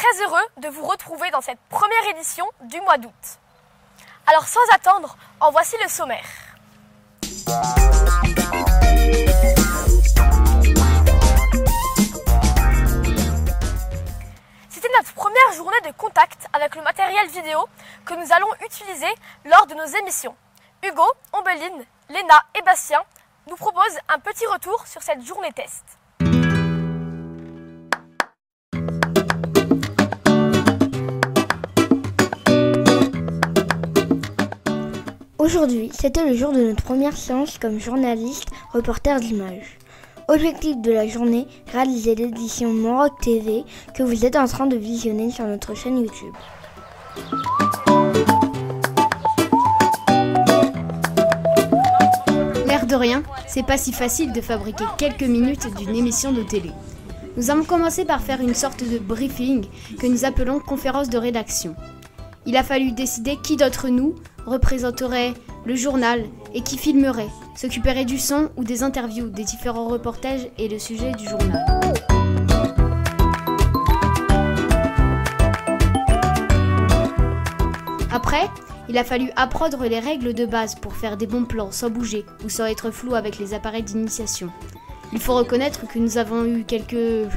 très heureux de vous retrouver dans cette première édition du mois d'août. Alors sans attendre, en voici le sommaire. C'était notre première journée de contact avec le matériel vidéo que nous allons utiliser lors de nos émissions. Hugo, Ombeline, Léna et Bastien nous proposent un petit retour sur cette journée test. Aujourd'hui, c'était le jour de notre première séance comme journaliste, reporter d'images. Objectif de la journée, réaliser l'édition Monroc TV que vous êtes en train de visionner sur notre chaîne YouTube. L'air de rien, c'est pas si facile de fabriquer quelques minutes d'une émission de télé. Nous avons commencé par faire une sorte de briefing que nous appelons conférence de rédaction. Il a fallu décider qui d'entre nous représenterait le journal et qui filmerait, s'occuperait du son ou des interviews, des différents reportages et le sujet du journal. Après, il a fallu apprendre les règles de base pour faire des bons plans sans bouger ou sans être flou avec les appareils d'initiation. Il faut reconnaître que nous avons eu quelques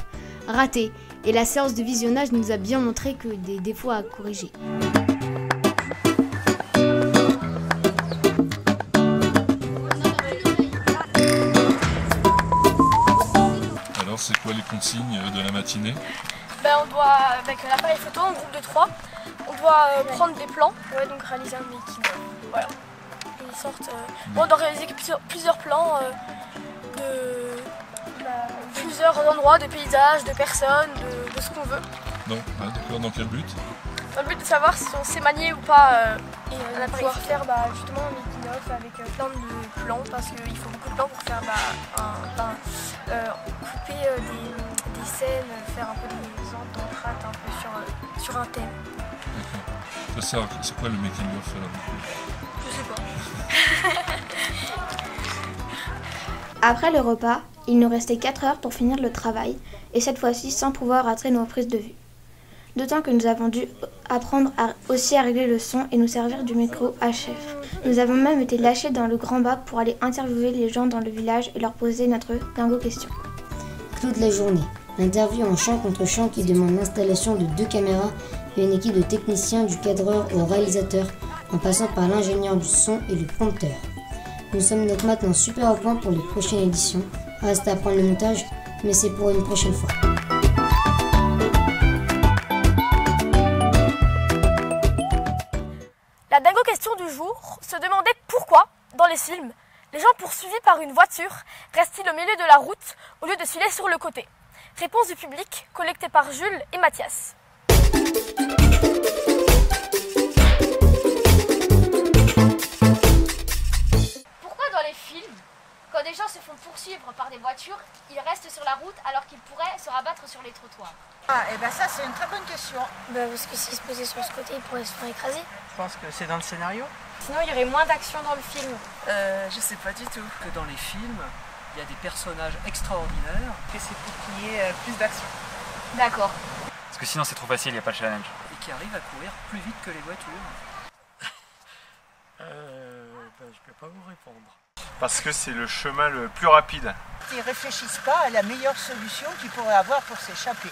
ratés et la séance de visionnage nous a bien montré que des défauts à corriger. Alors, c'est quoi les consignes de la matinée? On doit, avec l'appareil photo en groupe de 3, on doit prendre des plans, donc réaliser un making-of. Voilà. Et ils sortent, on doit réaliser plusieurs plans de plusieurs endroits, de paysages, de personnes, de ce qu'on veut. Non, ah, d'accord, dans quel but? Dans le but de savoir si on sait manier ou pas et on va pouvoir faire justement un making-of avec plein de plans parce qu'il faut beaucoup de plans pour faire couper des scènes, faire un peu des entr'actes un peu sur un thème. D'accord. Ça, c'est quoi le making-of alors? Je sais pas. Après le repas, il nous restait 4 heures pour finir le travail, et cette fois-ci sans pouvoir rater nos prises de vue. D'autant que nous avons dû apprendre aussi à régler le son et nous servir du micro HF. Nous avons même été lâchés dans le grand bac pour aller interviewer les gens dans le village et leur poser notre dingo question. Toute la journée, l'interview en chant contre chant qui demande l'installation de 2 caméras et une équipe de techniciens du cadreur au réalisateur en passant par l'ingénieur du son et le prompteur. Nous sommes donc maintenant super au point pour les prochaines éditions. Reste à apprendre le montage, mais c'est pour une prochaine fois. La dingo question du jour se demandait pourquoi, dans les films, les gens poursuivis par une voiture restent-ils au milieu de la route au lieu de filer sur le côté. Réponse du public collectée par Jules et Mathias. Pourquoi dans les films, quand des gens se font poursuivre par des voitures, ils restent sur la route alors qu'ils pourraient se rabattre sur les trottoirs? Ça c'est une très bonne question. Parce que s'ils se posaient sur ce côté, ils pourraient se faire écraser. Je pense que c'est dans le scénario. Sinon il y aurait moins d'action dans le film. Je sais pas du tout. Que dans les films, il y a des personnages extraordinaires. Que c'est pour qu'il y ait plus d'action. D'accord. Parce que sinon c'est trop facile, il n'y a pas de challenge. Et qui arrivent à courir plus vite que les voitures. Je peux pas vous répondre. Parce que c'est le chemin le plus rapide. Ils réfléchissent pas à la meilleure solution qu'ils pourraient avoir pour s'échapper.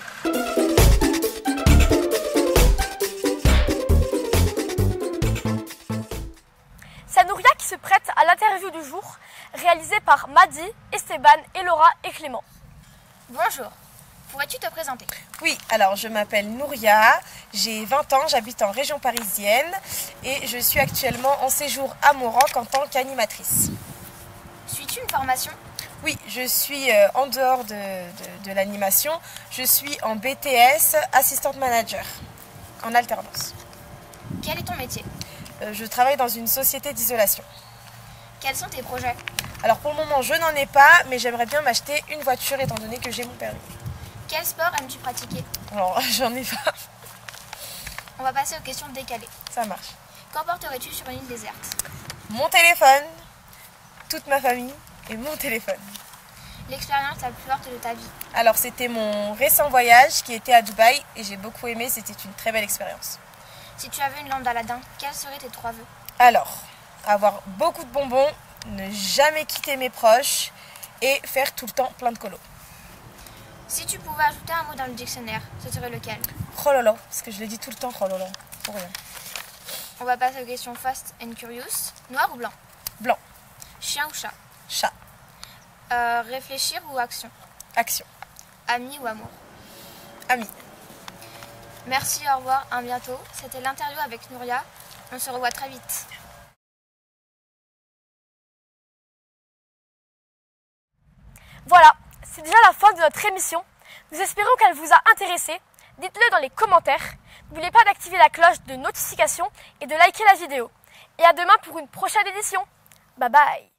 C'est Nouria qui se prête à l'interview du jour, réalisée par Madi, Esteban, Elora et Clément. Bonjour, pourrais-tu te présenter? Oui, alors je m'appelle Nouria, j'ai 20 ans, j'habite en région parisienne et je suis actuellement en séjour à Monroc en tant qu'animatrice. Suis-tu une formation? Oui, je suis en dehors de l'animation, je suis en BTS, assistante manager, en alternance. Quel est ton métier? Je travaille dans une société d'isolation. Quels sont tes projets? Alors pour le moment, je n'en ai pas, mais j'aimerais bien m'acheter une voiture étant donné que j'ai mon permis. Quel sport aimes-tu pratiquer? Alors, j'en ai pas. On va passer aux questions décalées. Ça marche. Qu'emporterais-tu sur une île déserte? Mon téléphone, toute ma famille et mon téléphone. L'expérience la plus forte de ta vie? Alors c'était mon récent voyage qui était à Dubaï et j'ai beaucoup aimé, c'était une très belle expérience. Si tu avais une lampe d'Aladin, quels seraient tes 3 vœux? Alors, avoir beaucoup de bonbons, ne jamais quitter mes proches et faire tout le temps plein de colos. Si tu pouvais ajouter un mot dans le dictionnaire, ce serait lequel? Rololo, parce que je le dis tout le temps, rololo, pour rien. On va passer aux questions fast and curious. Noir ou blanc? Blanc. Chien ou chat? Chat. Réfléchir ou action? Action. Ami ou amour? Ami. Merci, au revoir, à bientôt. C'était l'interview avec Nouria. On se revoit très vite. Voilà, c'est déjà la fin de notre émission. Nous espérons qu'elle vous a intéressé. Dites-le dans les commentaires. N'oubliez pas d'activer la cloche de notification et de liker la vidéo. Et à demain pour une prochaine édition. Bye bye.